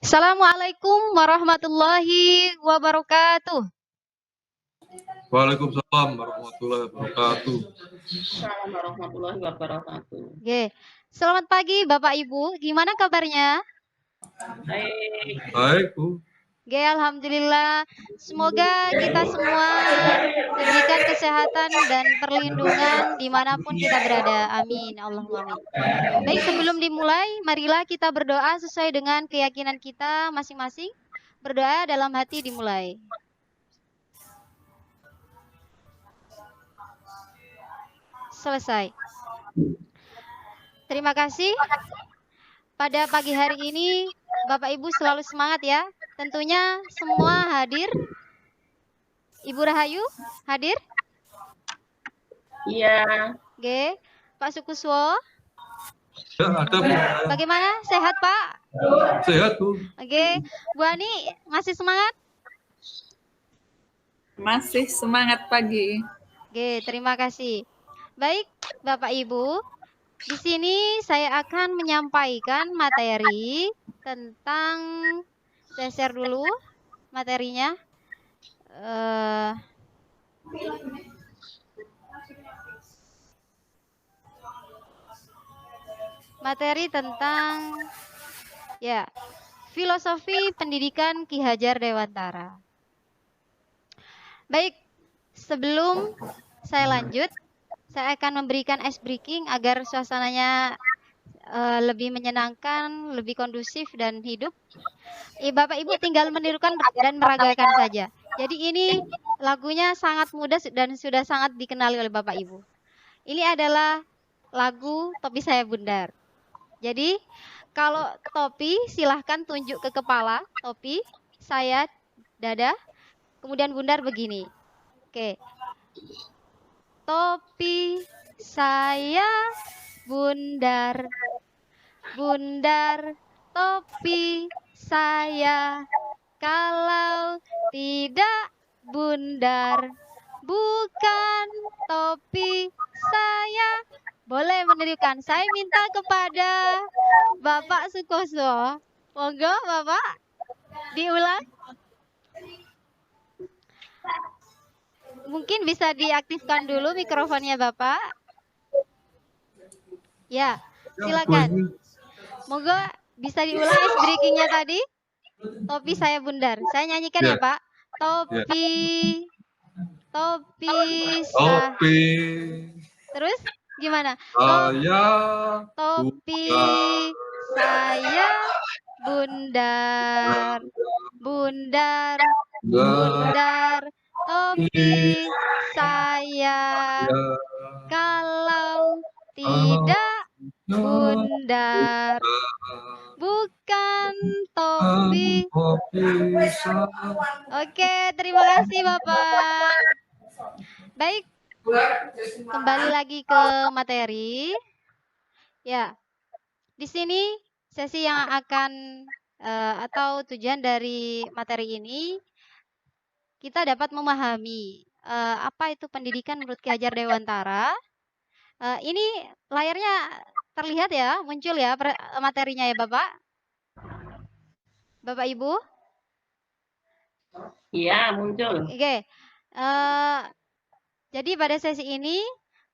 Assalamualaikum warahmatullahi wabarakatuh. Waalaikumsalam warahmatullahi wabarakatuh. Assalamualaikum warahmatullahi wabarakatuh. Oke. Selamat pagi Bapak Ibu, gimana kabarnya? Baik. Baik, Bu. Oke, alhamdulillah. Semoga kita semua diberikan kesehatan dan perlindungan dimanapun kita berada. Amin. Allahumma amin. Baik, sebelum dimulai, marilah kita berdoa sesuai dengan keyakinan kita masing-masing. Berdoa dalam hati dimulai. Selesai. Terima kasih. Pada pagi hari ini, Bapak Ibu selalu semangat ya. Tentunya semua hadir. Ibu Rahayu hadir? Iya. Oke. Pak Sukuswo? Ya, ada, Bu. Bagaimana? Sehat, Pak? Sehat, Bu. Oke. Bu Ani, masih semangat? Masih semangat pagi. Oke, terima kasih. Baik, Bapak Ibu. Di sini saya akan menyampaikan materi tentang, saya share dulu materinya. Materi tentang ya filosofi pendidikan Ki Hajar Dewantara. Baik, sebelum saya lanjut, saya akan memberikan ice breaking agar suasananya lebih menyenangkan, lebih kondusif dan hidup. Bapak Ibu tinggal menirukan dan meragakan saja. Jadi ini lagunya sangat mudah dan sudah sangat dikenali oleh Bapak Ibu. Ini adalah lagu Topi Saya Bundar. Jadi kalau topi silahkan tunjuk ke kepala, topi, saya, dada, kemudian bundar begini. Oke. Topi saya bundar, bundar topi saya, kalau tidak bundar bukan topi saya. Boleh menirukan. Saya minta kepada Bapak Sukoso. Monggo Bapak diulang. Mungkin bisa diaktifkan dulu mikrofonnya Bapak. Ya, silakan. Monggo bisa diulang ice breakingnya tadi. Topi saya bundar. Saya nyanyikan ya Pak. Topi, topi, Topi. Terus gimana? Saya Topi saya bundar, bundar, bundar. Topi saya, kalau tidak bundar bukan topi. Oke, terima kasih Bapak. Baik, kembali lagi ke materi. Ya, di sini sesi yang akan atau tujuan dari materi ini kita dapat memahami apa itu pendidikan menurut Ki Hajar Dewantara. Ini layarnya terlihat ya, muncul ya materinya ya Bapak? Bapak Ibu? Iya, muncul. Oke. Jadi pada sesi ini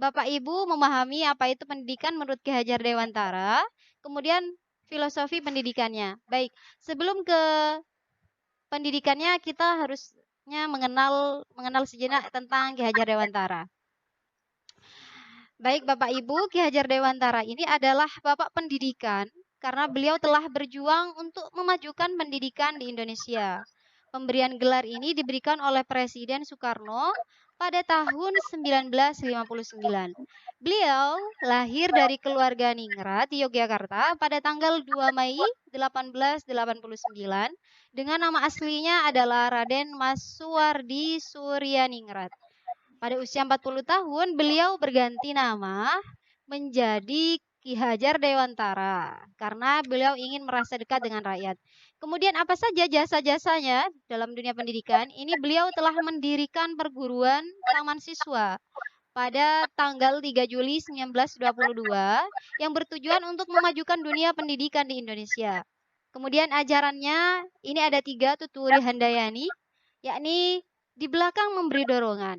Bapak Ibu memahami apa itu pendidikan menurut Ki Hajar Dewantara, kemudian filosofi pendidikannya. Baik, sebelum ke pendidikannya kita harusnya mengenal sejenak tentang Ki Hajar Dewantara. Baik Bapak Ibu, Ki Hajar Dewantara ini adalah Bapak Pendidikan karena beliau telah berjuang untuk memajukan pendidikan di Indonesia. Pemberian gelar ini diberikan oleh Presiden Soekarno pada tahun 1959. Beliau lahir dari keluarga ningrat di Yogyakarta pada tanggal 2 Mei 1889 dengan nama aslinya adalah Raden Mas Suwardi Suryaningrat. Pada usia 40 tahun, beliau berganti nama menjadi Ki Hajar Dewantara karena beliau ingin merasa dekat dengan rakyat. Kemudian apa saja jasa-jasanya dalam dunia pendidikan? Ini beliau telah mendirikan perguruan taman siswa pada tanggal 3 Juli 1922 yang bertujuan untuk memajukan dunia pendidikan di Indonesia. Kemudian ajarannya ini ada 3 Tuturi Handayani, yakni di belakang memberi dorongan,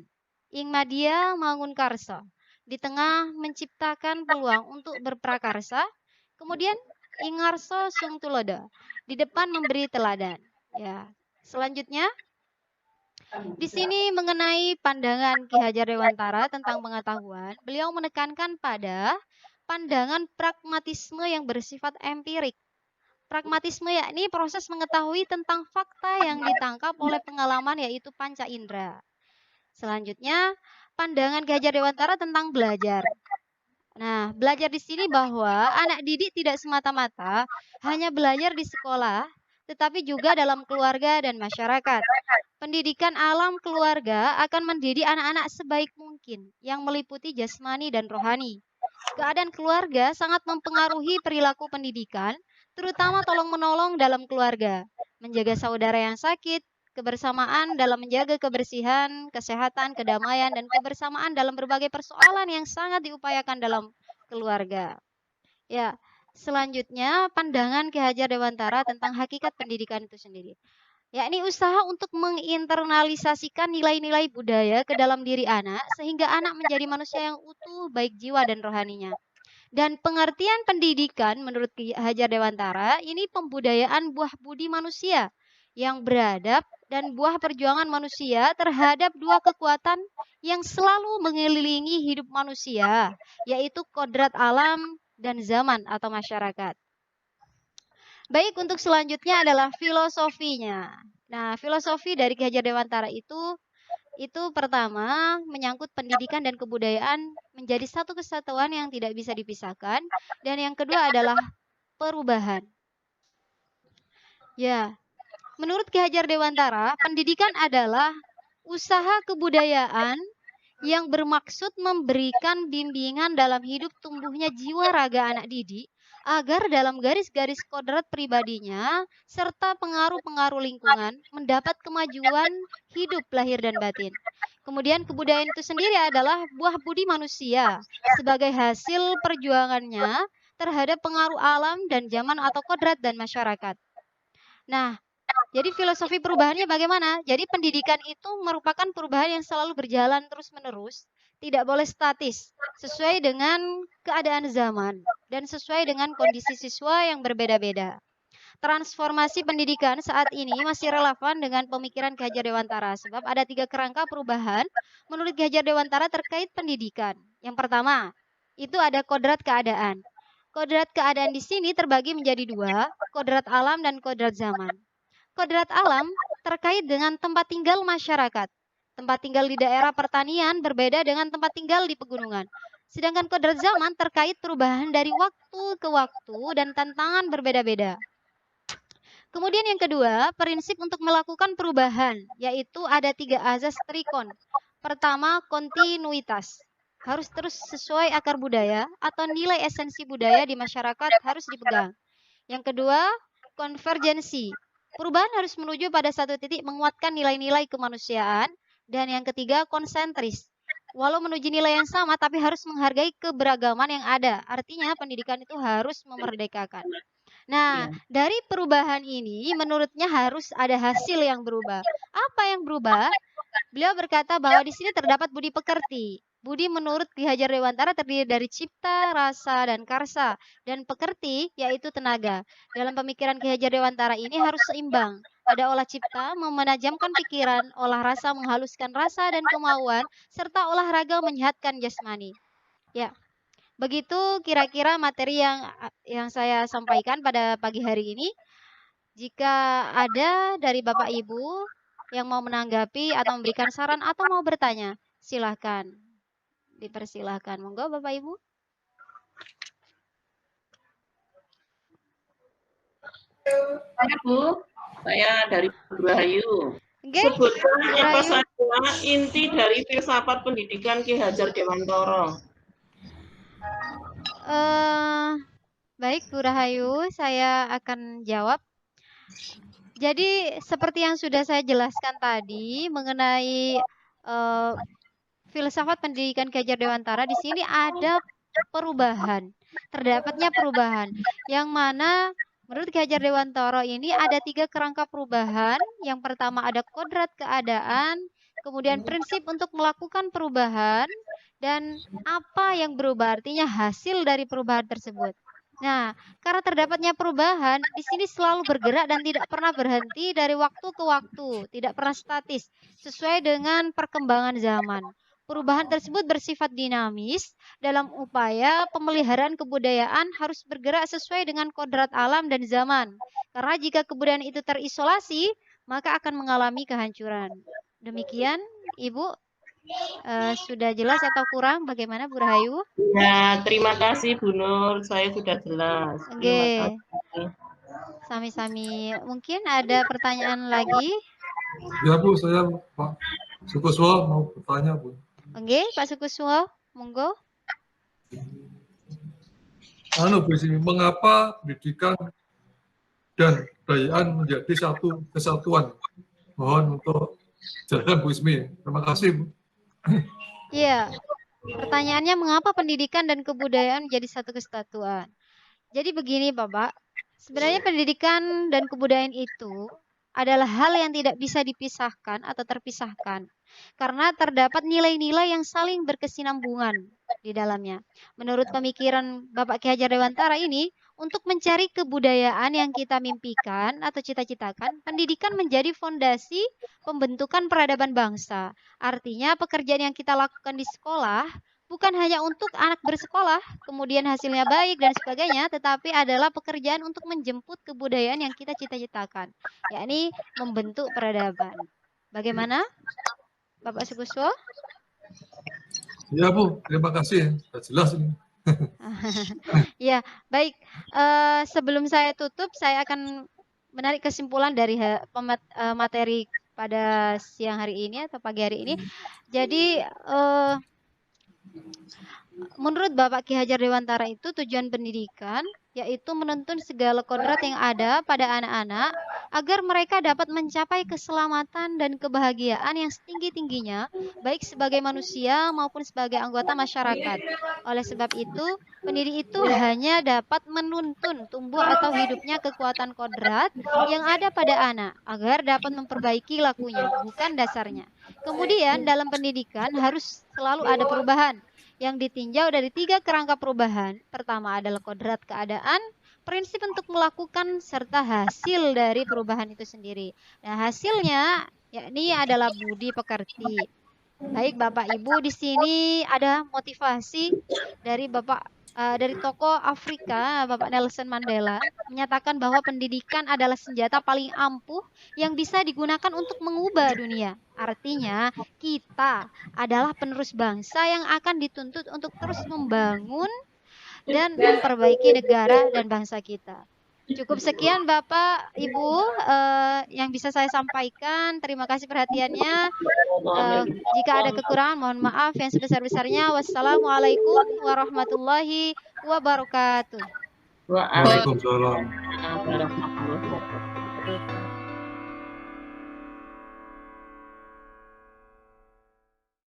ing madya mangun karsa, di tengah menciptakan peluang untuk berprakarsa, kemudian ing ngarsa sung tuloda, di depan memberi teladan. Ya. Selanjutnya di sini mengenai pandangan Ki Hajar Dewantara tentang pengetahuan, beliau menekankan pada pandangan pragmatisme yang bersifat empirik. Pragmatisme yakni proses mengetahui tentang fakta yang ditangkap oleh pengalaman yaitu panca indera. Selanjutnya, pandangan Ki Hajar Dewantara tentang belajar. Nah, belajar di sini bahwa anak didik tidak semata-mata hanya belajar di sekolah, tetapi juga dalam keluarga dan masyarakat. Pendidikan alam keluarga akan mendidik anak-anak sebaik mungkin yang meliputi jasmani dan rohani. Keadaan keluarga sangat mempengaruhi perilaku pendidikan, terutama tolong-menolong dalam keluarga, menjaga saudara yang sakit, kebersamaan dalam menjaga kebersihan, kesehatan, kedamaian, dan kebersamaan dalam berbagai persoalan yang sangat diupayakan dalam keluarga. Ya, selanjutnya pandangan Ki Hajar Dewantara tentang hakikat pendidikan itu sendiri, yakni usaha untuk menginternalisasikan nilai-nilai budaya ke dalam diri anak sehingga anak menjadi manusia yang utuh baik jiwa dan rohaninya. Dan pengertian pendidikan menurut Ki Hajar Dewantara ini pembudayaan buah budi manusia yang beradab dan buah perjuangan manusia terhadap 2 kekuatan yang selalu mengelilingi hidup manusia, yaitu kodrat alam dan zaman atau masyarakat. Baik, untuk selanjutnya adalah filosofinya. Nah, filosofi dari Ki Hajar Dewantara itu pertama menyangkut pendidikan dan kebudayaan menjadi satu kesatuan yang tidak bisa dipisahkan, dan yang kedua adalah perubahan. Ya, menurut Ki Hajar Dewantara, pendidikan adalah usaha kebudayaan yang bermaksud memberikan bimbingan dalam hidup tumbuhnya jiwa raga anak didik agar dalam garis-garis kodrat pribadinya serta pengaruh-pengaruh lingkungan mendapat kemajuan hidup lahir dan batin. Kemudian kebudayaan itu sendiri adalah buah budi manusia sebagai hasil perjuangannya terhadap pengaruh alam dan zaman atau kodrat dan masyarakat. Nah, jadi filosofi perubahannya bagaimana? Jadi pendidikan itu merupakan perubahan yang selalu berjalan terus-menerus, tidak boleh statis, sesuai dengan keadaan zaman dan sesuai dengan kondisi siswa yang berbeda-beda. Transformasi pendidikan saat ini masih relevan dengan pemikiran Ki Hajar Dewantara sebab ada 3 kerangka perubahan menurut Ki Hajar Dewantara terkait pendidikan. Yang pertama, itu ada kodrat keadaan. Kodrat keadaan di sini terbagi menjadi 2, kodrat alam dan kodrat zaman. Kodrat alam terkait dengan tempat tinggal masyarakat. Tempat tinggal di daerah pertanian berbeda dengan tempat tinggal di pegunungan. Sedangkan kodrat zaman terkait perubahan dari waktu ke waktu dan tantangan berbeda-beda. Kemudian yang kedua, prinsip untuk melakukan perubahan, yaitu ada 3 azas trikon. Pertama, kontinuitas. Harus terus sesuai akar budaya atau nilai esensi budaya di masyarakat harus dipegang. Yang kedua, konvergensi. Perubahan harus menuju pada satu titik menguatkan nilai-nilai kemanusiaan. Dan yang ketiga, konsentris. Walau menuju nilai yang sama, tapi harus menghargai keberagaman yang ada. Artinya pendidikan itu harus memerdekakan. Nah, dari perubahan ini menurutnya harus ada hasil yang berubah. Apa yang berubah? Beliau berkata bahwa di sini terdapat budi pekerti. Budi menurut Ki Hajar Dewantara terdiri dari cipta, rasa, dan karsa. Dan pekerti yaitu tenaga. Dalam pemikiran Ki Hajar Dewantara ini harus seimbang. Ada olah cipta, menajamkan pikiran, olah rasa, menghaluskan rasa dan kemauan, serta olahraga menyehatkan jasmani. Ya, begitu kira-kira materi yang saya sampaikan pada pagi hari ini. Jika ada dari Bapak Ibu yang mau menanggapi atau memberikan saran atau mau bertanya, silahkan. Dipersilahkan. Monggo Bapak Ibu. Saya Bu, saya dari Bu Rahayu. Oke. Sebutkan apa saja inti dari filsafat pendidikan Ki Hajar Dewantara. Baik Bu Rahayu, saya akan jawab. Jadi seperti yang sudah saya jelaskan tadi mengenai filsafat pendidikan Ki Hajar Dewantara, di sini ada perubahan, terdapatnya perubahan yang mana Menurut Ki Hajar Dewantara ini ada 3 kerangka perubahan. Yang pertama ada kodrat keadaan, kemudian prinsip untuk melakukan perubahan, dan apa yang berubah artinya hasil dari perubahan tersebut. Nah, karena terdapatnya perubahan, di sini selalu bergerak dan tidak pernah berhenti dari waktu ke waktu, tidak pernah statis, sesuai dengan perkembangan zaman. Perubahan tersebut bersifat dinamis dalam upaya pemeliharaan kebudayaan harus bergerak sesuai dengan kodrat alam dan zaman. Karena jika kebudayaan itu terisolasi, maka akan mengalami kehancuran. Demikian, Ibu. Sudah jelas atau kurang? Bagaimana, Bu Rahayu? Ya, terima kasih Bu Nur, saya sudah jelas. Terima Oke, kasih. sami-sami. Mungkin ada pertanyaan lagi? Ya Bu, saya Pak Sukuswa mau bertanya Bu. Oke, Pak Sukuswo, monggo. Bu Ismi, mengapa pendidikan dan kebudayaan menjadi satu kesatuan? Mohon untuk jelaskan Bu Ismi. Terima kasih Bu. Iya, pertanyaannya mengapa pendidikan dan kebudayaan menjadi satu kesatuan? Jadi begini, Bapak. Sebenarnya pendidikan dan kebudayaan itu adalah hal yang tidak bisa dipisahkan atau terpisahkan. Karena terdapat nilai-nilai yang saling berkesinambungan di dalamnya. Menurut pemikiran Bapak Ki Hajar Dewantara ini, untuk mencari kebudayaan yang kita mimpikan atau cita-citakan, pendidikan menjadi fondasi pembentukan peradaban bangsa. Artinya pekerjaan yang kita lakukan di sekolah bukan hanya untuk anak bersekolah, kemudian hasilnya baik dan sebagainya, tetapi adalah pekerjaan untuk menjemput kebudayaan yang kita cita-citakan, yakni membentuk peradaban. Bagaimana, Bapak Sukuswo? Ya Bu, terima kasih. Sudah jelas ini. Ya, baik. Sebelum saya tutup, saya akan menarik kesimpulan dari materi pada siang hari ini atau pagi hari ini. Jadi, menurut Bapak Ki Hajar Dewantara itu tujuan pendidikan yaitu menuntun segala kodrat yang ada pada anak-anak agar mereka dapat mencapai keselamatan dan kebahagiaan yang setinggi-tingginya baik sebagai manusia maupun sebagai anggota masyarakat. Oleh sebab itu, pendidik itu hanya dapat menuntun tumbuh atau hidupnya kekuatan kodrat yang ada pada anak agar dapat memperbaiki lakunya, bukan dasarnya. Kemudian dalam pendidikan harus selalu ada perubahan yang ditinjau dari 3 kerangka perubahan. Pertama adalah kodrat keadaan, prinsip untuk melakukan, serta hasil dari perubahan itu sendiri. Nah, hasilnya yakni adalah budi pekerti. Baik Bapak Ibu, di sini ada motivasi dari dari tokoh Afrika, Bapak Nelson Mandela, menyatakan bahwa pendidikan adalah senjata paling ampuh yang bisa digunakan untuk mengubah dunia. Artinya, kita adalah penerus bangsa yang akan dituntut untuk terus membangun dan memperbaiki negara dan bangsa kita. Cukup sekian Bapak, Ibu, yang bisa saya sampaikan. Terima kasih perhatiannya. Jika ada kekurangan, mohon maaf yang sebesar-besarnya. Wassalamualaikum warahmatullahi wabarakatuh. Waalaikumsalam. Waalaikumsalam warahmatullahi wabarakatuh.